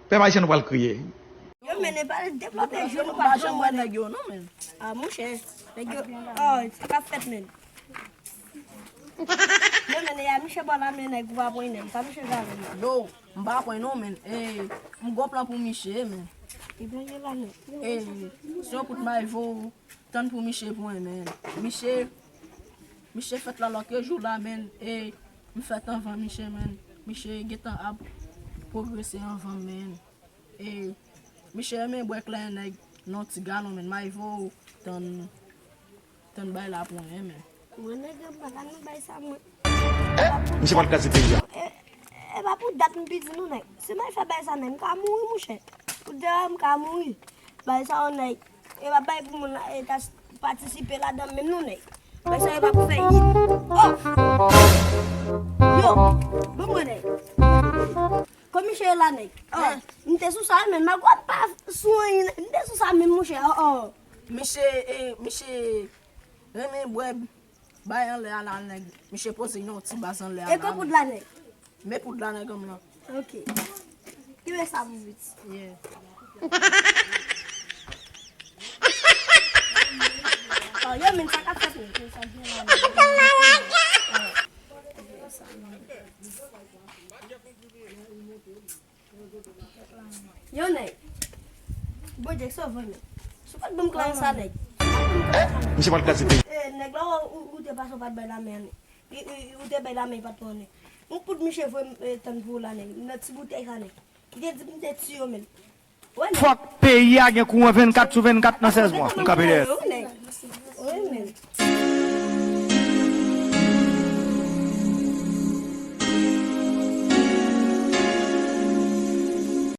Peuple haïtien nous va le crier. Yo men pas développer je nous pas jamais nèg yo non men. Ah mon cher, nèg yo oh, c'est pas fait men. Yo men ya Michel Bola men nèg va point nèg, ça Michel Bola. Yo, m'ba point non men. M'go plan pour Michel men. Et bien là nèg. Si on pour ma faut tant pour Michel point men. Michel fait la loque jour là men me fait avant Michel men. Michel getan a progresser avant men. Michel men bois clair nèg non ti galon men ma faut tant bay la point men. Moi nèg pas kan bay ça moi. Monsieur va le casser pays. E ba pou dat m piti nou nèg. Se may fè bay sa nèg, m ka mouri mou chè. Pou de m ka mouri. Bay sa on nèg. E ba bay pou moun ta participer là-dedans même nou nèg. Bay sa e ba pou fè yit. Oh! Yo, bon mo nèg. Comme Michel là nèg. Oh, m te sou sa men, ma gwa pa soin, m te sou sa men mou chè. Oh. Michel Remen bois bay en le ala nèg. Michel pose non ti basan le ala. E ko pou de la nèg. Mais pour de la nèg comme là. OK. Qui veut ça vous vite? Yeah. Oh, yo men sa ka fè men. Yo nèg. Boy so vè men. Sou pat bom klan sa nèg. Monsieur va le casser pays. Nèg la ou te pas so pat bay la men. Ou te bay la men pat ton nèg. On peut Michel faut tan pour la nèg. Notre bouteille ça nèg. Il dit ti yo men. Fuck pays a gen kou 24 sur 24 dans 16 mois. Oui men.